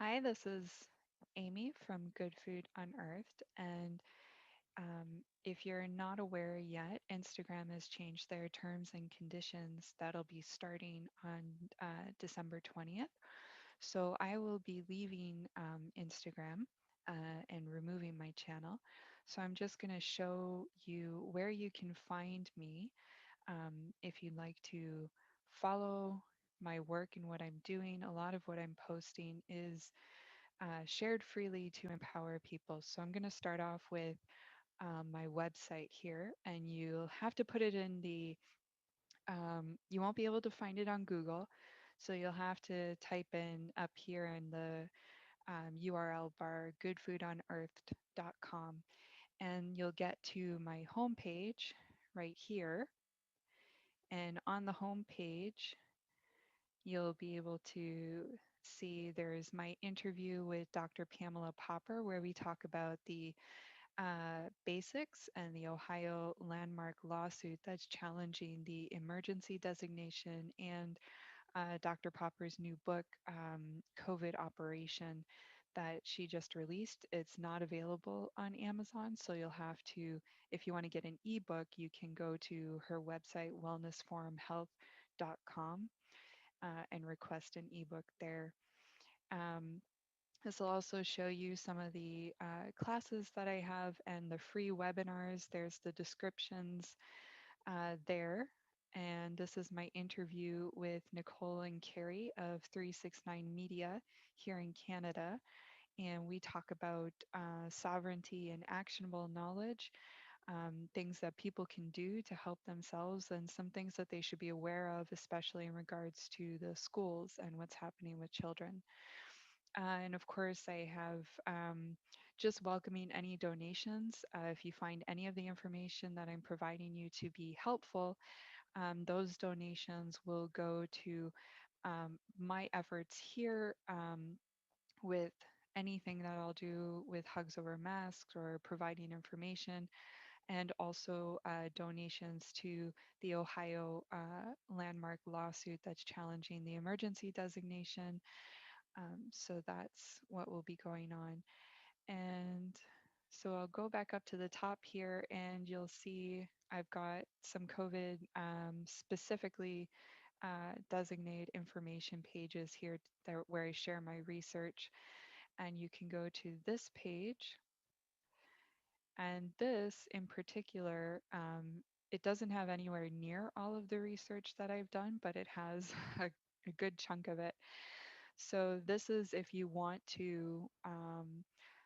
Hi, this is Amy from Good Food Unearthed. And if you're not aware yet, Instagram has changed their terms and conditions that'll be starting on December 20th. So I will be leaving Instagram and removing my channel. So I'm just going to show you where you can find me if you'd like to follow my work and what I'm doing. A lot of what I'm posting is shared freely to empower people. So I'm going to start off with my website here, and you'll have to put it in you won't be able to find it on Google. So you'll have to type in up here in the URL bar goodfoodunearthed.com, and you'll get to my homepage right here. And on the homepage, you'll be able to see there's my interview with Dr. Pamela Popper, where we talk about the basics and the Ohio landmark lawsuit that's challenging the emergency designation and Dr. Popper's new book, COVID Operation, that she just released. It's not available on Amazon, so you'll have to, if you want to get an ebook, you can go to her website, wellnessforumhealth.com, and request an ebook there. Um, this will also show you some of the classes that I have and the free webinars. There's the descriptions there. And this is my interview with Nicole and Carrie of 369 Media here in Canada. And we talk about sovereignty and actionable knowledge, things that people can do to help themselves, and some things that they should be aware of, especially in regards to the schools and what's happening with children. And of course, I have just welcoming any donations. If you find any of the information that I'm providing you to be helpful, those donations will go to my efforts here with anything that I'll do with Hugs Over Masks or providing information, and also donations to the Ohio landmark lawsuit that's challenging the emergency designation. So that's what will be going on. And so I'll go back up to the top here, and you'll see I've got some COVID specifically designated information pages here where I share my research. And you can go to this page. And this in particular, it doesn't have anywhere near all of the research that I've done, but it has a good chunk of it. So this is if you want to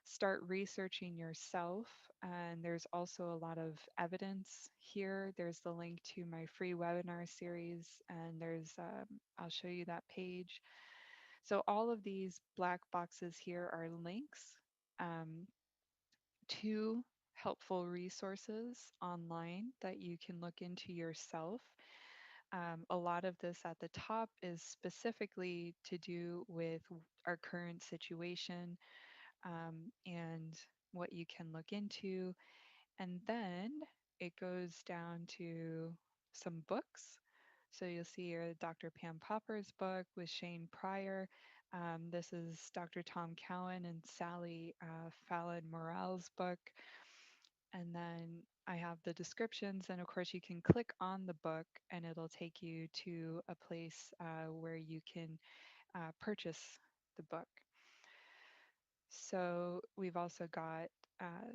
start researching yourself. And there's also a lot of evidence here. There's the link to my free webinar series, and I'll show you that page. So all of these black boxes here are links um, to helpful resources online that you can look into yourself. A lot of this at the top is specifically to do with our current situation, and what you can look into. And then it goes down to some books. So you'll see here Dr. Pam Popper's book with Shane Pryor. This is Dr. Tom Cowan and Sally Fallon Morales' book. And then I have the descriptions, and of course, you can click on the book and it'll take you to a place where you can purchase the book. So we've also got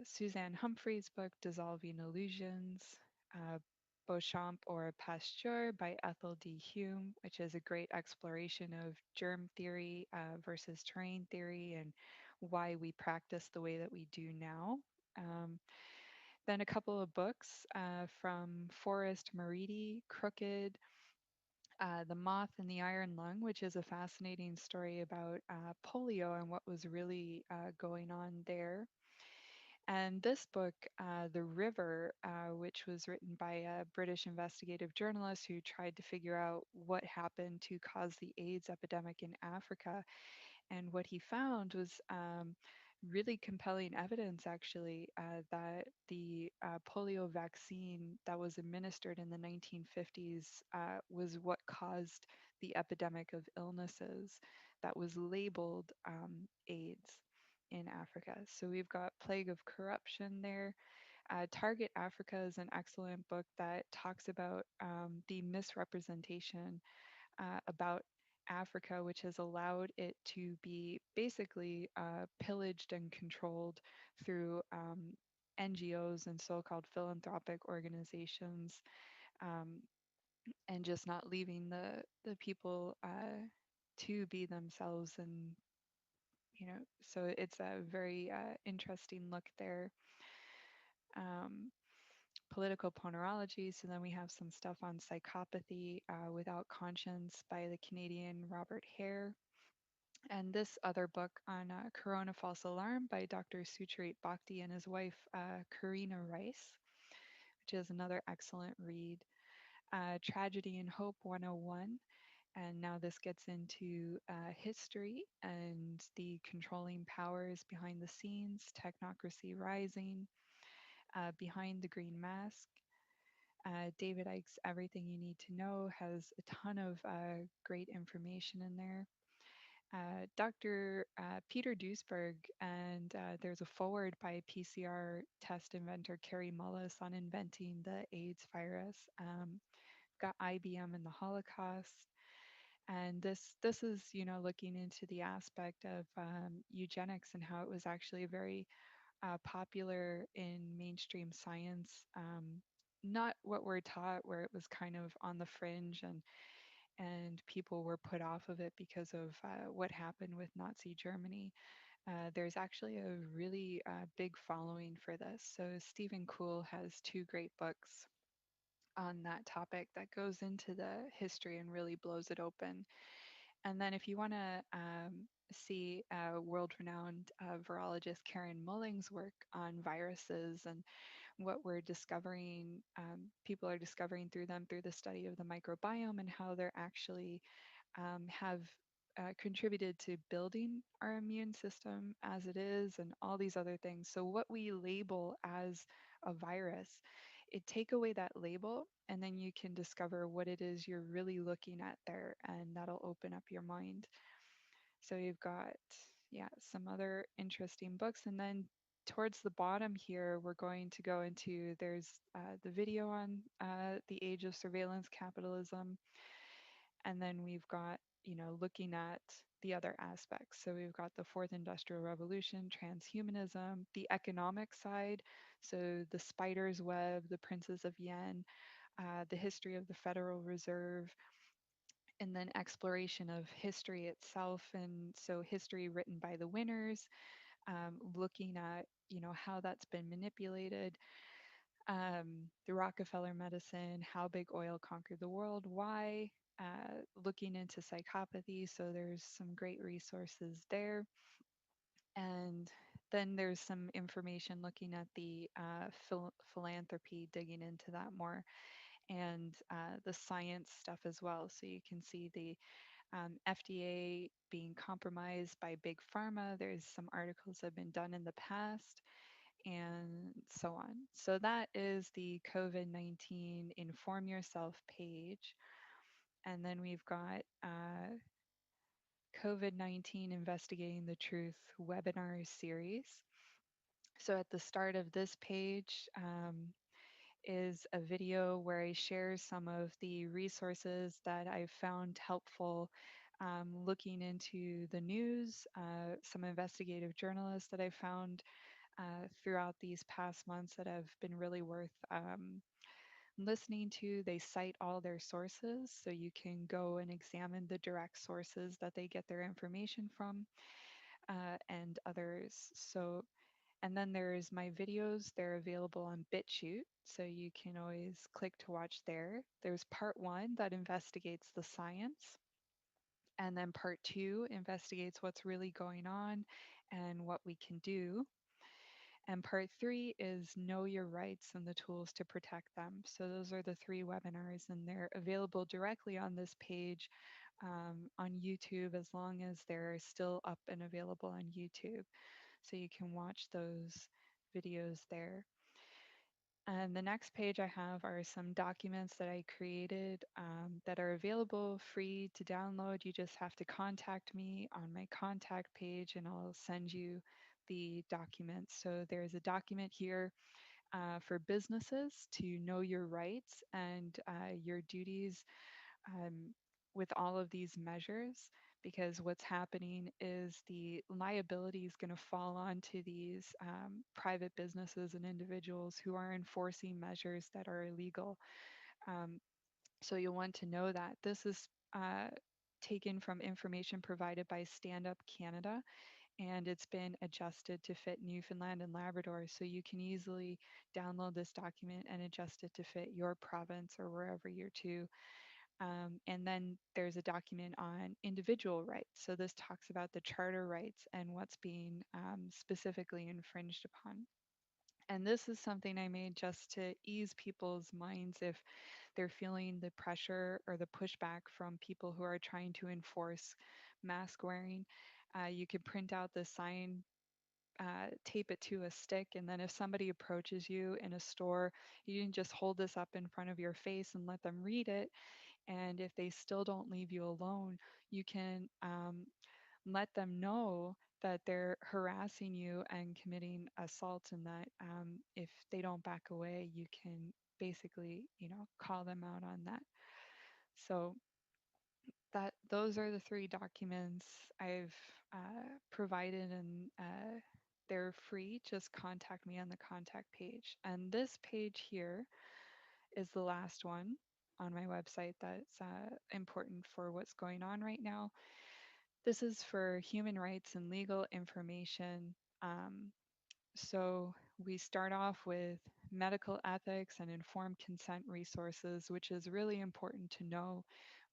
Suzanne Humphrey's book, Dissolving Illusions, uh, Beauchamp or Pasteur by Ethel D. Hume, which is a great exploration of germ theory versus terrain theory and why we practice the way that we do now. Um, then a couple of books from Forrest Mariti, Crooked, The Moth and the Iron Lung, which is a fascinating story about polio and what was really going on there. And this book, The River, which was written by a British investigative journalist who tried to figure out what happened to cause the AIDS epidemic in Africa. And what he found was really compelling evidence, actually, that the polio vaccine that was administered in the 1950s was what caused the epidemic of illnesses that was labeled AIDS in Africa. So we've got Plague of Corruption there. Target Africa is an excellent book that talks about the misrepresentation about Africa, which has allowed it to be basically pillaged and controlled through NGOs and so called philanthropic organizations, um, and just not leaving the people to be themselves. And, so it's a very interesting look there. Um, Political ponerology. So then we have some stuff on psychopathy without conscience by the Canadian Robert Hare. And this other book on Corona False Alarm by Dr. Sucharit Bhakti and his wife, Karina Rice, which is another excellent read. Tragedy and Hope 101. And now this gets into history and the controlling powers behind the scenes, technocracy rising, behind the green mask. David Icke's Everything You Need to Know has a ton of great information in there. Dr. Peter Duesberg, and there's a forward by PCR test inventor Carrie Mullis on inventing the AIDS virus. Got IBM and the Holocaust, and this is looking into the aspect of eugenics and how it was actually very popular in mainstream science. Not what we're taught, where it was kind of on the fringe, and people were put off of it because of what happened with Nazi Germany. There's actually a really big following for this. So Stephen Kuhl has two great books on that topic that goes into the history and really blows it open. And then if you want to see world-renowned virologist Karen Mulling's work on viruses and what we're discovering, people are discovering through them through the study of the microbiome and how they're actually have contributed to building our immune system as it is and all these other things. So what we label as a virus, it take away that label and then you can discover what it is you're really looking at there, and that'll open up your mind. So you've got, yeah, some other interesting books. And then towards the bottom here, we're going to go into, there's the video on the age of surveillance capitalism. And then we've got, looking at the other aspects. So we've got the fourth industrial revolution, transhumanism, the economic side. So the spider's web, the princes of yen, the history of the Federal Reserve, and then exploration of history itself. And so history written by the winners, looking at, how that's been manipulated, the Rockefeller medicine, how big oil conquered the world, why, looking into psychopathy. So there's some great resources there. And then there's some information looking at the philanthropy, digging into that more, and the science stuff as well. So you can see the FDA being compromised by big pharma. There's some articles that have been done in the past, and so on. So that is the COVID 19 Inform Yourself page. And then we've got COVID 19 Investigating the Truth webinar series. So at the start of this page is a video where I share some of the resources that I've found helpful looking into the news, some investigative journalists that I found throughout these past months that have been really worth listening to. They cite all their sources, so you can go and examine the direct sources that they get their information from, and others. So, and then there's my videos. They're available on BitChute, so you can always click to watch there. There's part one that investigates the science, and then part two investigates what's really going on and what we can do. And part three is Know Your Rights and the Tools to Protect Them. So those are the three webinars, and they're available directly on this page on YouTube as long as they're still up and available on YouTube. So you can watch those videos there. And the next page I have are some documents that I created that are available free to download. You just have to contact me on my contact page and I'll send you the documents. So there's a document here for businesses to know your rights and your duties um, with all of these measures, because what's happening is the liability is going to fall onto these private businesses and individuals who are enforcing measures that are illegal. Um, so you'll want to know that this is taken from information provided by Stand Up Canada, and it's been adjusted to fit Newfoundland and Labrador. So you can easily download this document and adjust it to fit your province or wherever you're to. And then there's a document on individual rights. So this talks about the charter rights and what's being specifically infringed upon. And this is something I made just to ease people's minds if they're feeling the pressure or the pushback from people who are trying to enforce mask wearing. You could print out the sign, tape it to a stick, and then if somebody approaches you in a store, you can just hold this up in front of your face and let them read it. And if they still don't leave you alone, you can let them know that they're harassing you and committing assault, and that if they don't back away, you can basically, call them out on that. So that those are the three documents I've provided, and they're free. Just contact me on the contact page. And this page here is the last one on my website that's important for what's going on right now. This is for human rights and legal information. Um, so we start off with medical ethics and informed consent resources, which is really important to know.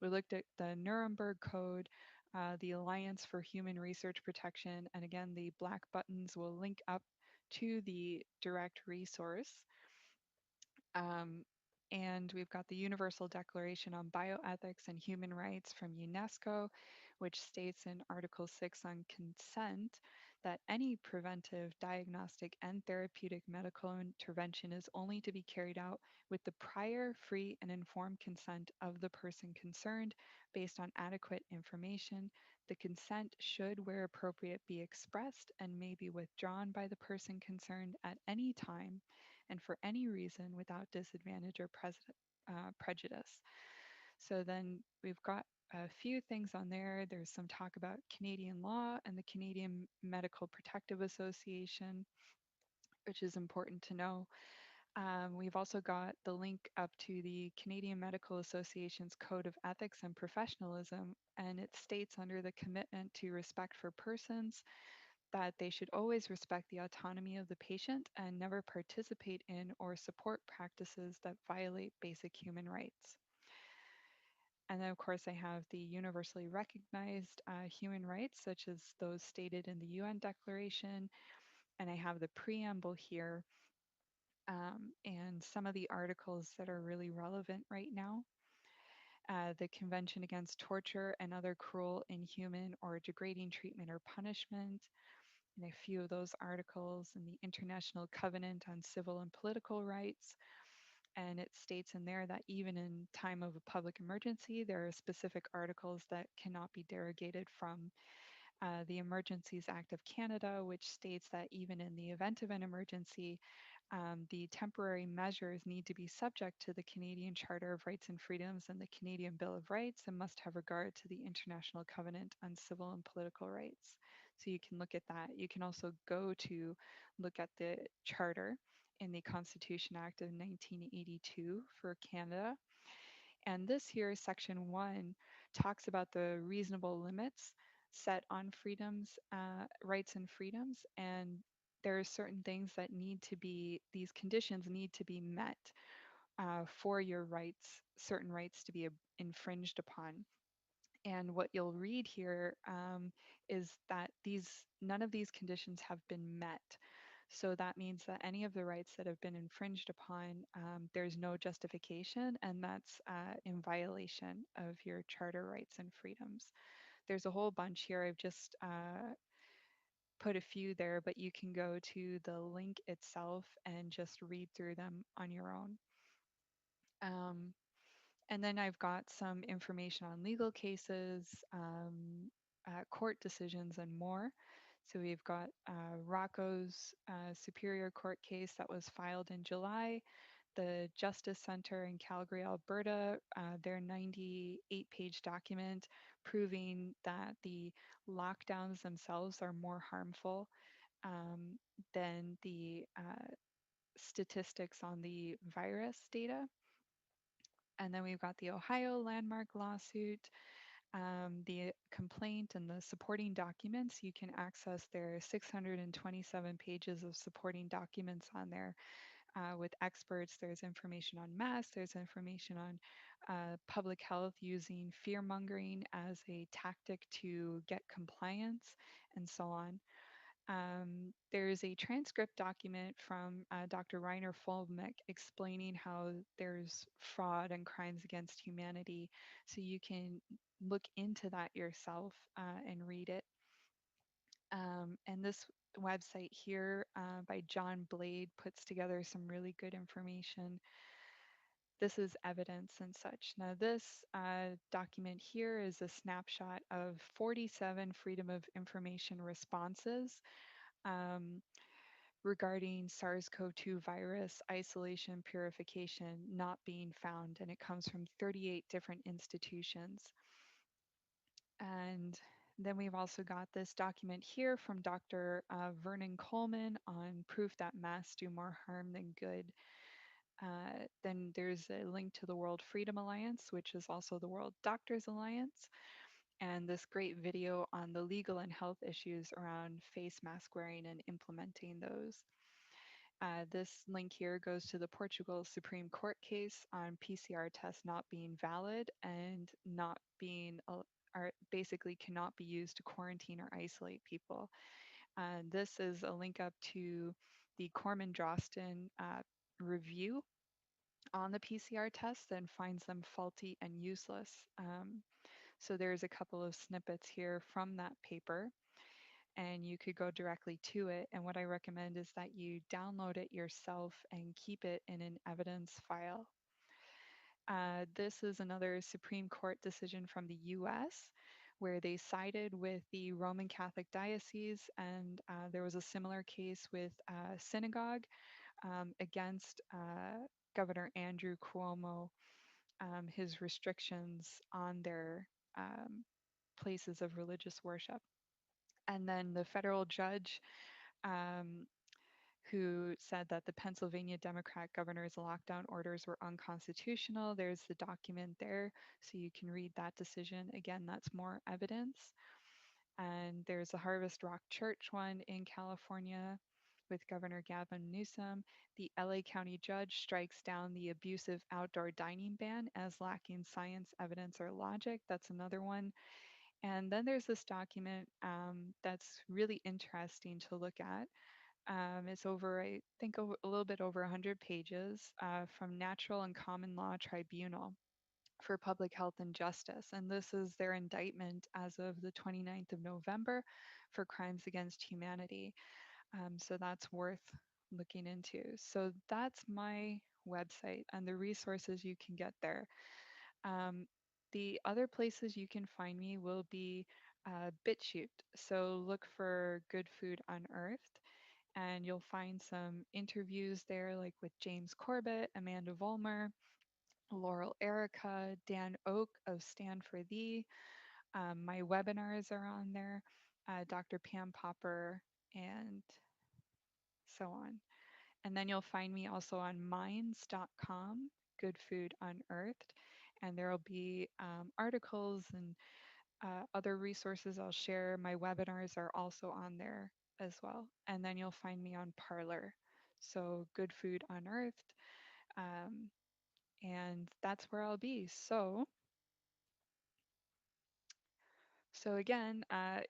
We looked at the Nuremberg Code, the Alliance for Human Research Protection, and again, the black buttons will link up to the direct resource. Um, and we've got the Universal Declaration on Bioethics and Human Rights from UNESCO, which states in Article 6 on consent that any preventive, diagnostic, and therapeutic medical intervention is only to be carried out with the prior, free, and informed consent of the person concerned based on adequate information. The consent should, where appropriate, be expressed and may be withdrawn by the person concerned at any time and for any reason without disadvantage or prejudice. So then we've got a few things on there. There's some talk about Canadian law and the Canadian Medical Protective Association, which is important to know. We've also got the link up to the Canadian Medical Association's Code of Ethics and Professionalism, and it states under the commitment to respect for persons that they should always respect the autonomy of the patient and never participate in or support practices that violate basic human rights. And then, of course, I have the universally recognized human rights, such as those stated in the UN Declaration. And I have the preamble here and some of the articles that are really relevant right now. The Convention Against Torture and Other Cruel, Inhuman, or Degrading Treatment or Punishment, and a few of those articles in the International Covenant on Civil and Political Rights. And it states in there that even in time of a public emergency, there are specific articles that cannot be derogated from. The Emergencies Act of Canada, which states that even in the event of an emergency, the temporary measures need to be subject to the Canadian Charter of Rights and Freedoms and the Canadian Bill of Rights and must have regard to the International Covenant on Civil and Political Rights. So you can look at that. You can also go to look at the Charter in the Constitution Act of 1982 for Canada. And this here, section 1, talks about the reasonable limits set on freedoms, rights and freedoms. And there are certain things that need to be, these conditions need to be met for your rights, certain rights to be infringed upon. And what you'll read here is that none of these conditions have been met. So that means that any of the rights that have been infringed upon, there's no justification, and that's in violation of your charter rights and freedoms. There's a whole bunch here. I've just put a few there, but you can go to the link itself and just read through them on your own. Um, and then I've got some information on legal cases, court decisions, and more. So we've got Rocco's Superior Court case that was filed in July, the Justice Center in Calgary, Alberta, their 98-page document proving that the lockdowns themselves are more harmful um, than the statistics on the virus data. And then we've got the Ohio landmark lawsuit, the complaint and the supporting documents. You can access their 627 pages of supporting documents on there with experts. There's information on masks, there's information on public health using fear mongering as a tactic to get compliance, and so on. There's a transcript document from Dr. Reiner Fulmick explaining how there's fraud and crimes against humanity. So you can look into that yourself and read it. And this website here by John Blade puts together some really good information. This is evidence and such. Now, this document here is a snapshot of 47 Freedom of Information responses. Um, regarding SARS-CoV-2 virus isolation purification not being found, and it comes from 38 different institutions. And then we've also got this document here from Dr. Vernon Coleman on proof that masks do more harm than good. Then there's a link to the World Freedom Alliance, which is also the World Doctors Alliance, and this great video on the legal and health issues around face mask wearing and implementing those. This link here goes to the Portugal Supreme Court case on PCR tests not being valid and not being, or basically cannot be used to quarantine or isolate people. This is a link up to the Corman Droston review on the PCR tests and finds them faulty and useless. So there's a couple of snippets here from that paper, and you could go directly to it. And what I recommend is that you download it yourself and keep it in an evidence file. This is another Supreme Court decision from the US where they sided with the Roman Catholic Diocese, and there was a similar case with synagogue against Governor Andrew Cuomo, his restrictions on their places of religious worship. And then the federal judge um, who said that the Pennsylvania Democrat governor's lockdown orders were unconstitutional. There's the document there, so you can read that decision. Again, that's more evidence. And there's a Harvest Rock Church one in California with Governor Gavin Newsom. The LA County judge strikes down the abusive outdoor dining ban as lacking science, evidence, or logic. That's another one. And then there's this document that's really interesting to look at. It's over, I think, a little bit over 100 pages from Natural and Common Law Tribunal for Public Health and Justice. And this is their indictment as of the 29th of November for crimes against humanity. So that's worth looking into. So that's my website and the resources you can get there. Um, the other places you can find me will be BitChute. So look for Good Food Unearthed, and you'll find some interviews there, like with James Corbett, Amanda Vollmer, Laurel Erica, Dan Oak of Stand for Thee. My webinars are on there, Dr. Pam Popper, and so on. And then you'll find me also on minds.com, Good Food Unearthed, and there will be articles and other resources I'll share. My webinars are also on there as well. And then you'll find me on Parlor. So Good Food Unearthed. Um, and that's where I'll be. So again,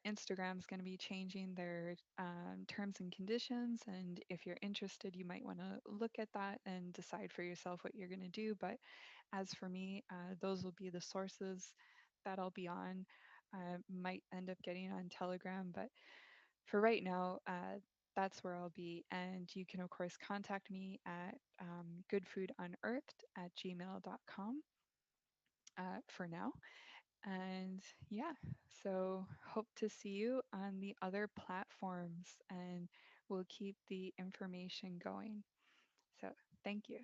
Instagram's going to be changing their terms and conditions. And if you're interested, you might want to look at that and decide for yourself what you're going to do. But as for me, those will be the sources that I'll be on. I might end up getting on Telegram, but for right now, that's where I'll be. And you can, of course, contact me at goodfoodunearthed at gmail.com for now. And yeah, so hope to see you on the other platforms and we'll keep the information going. So thank you.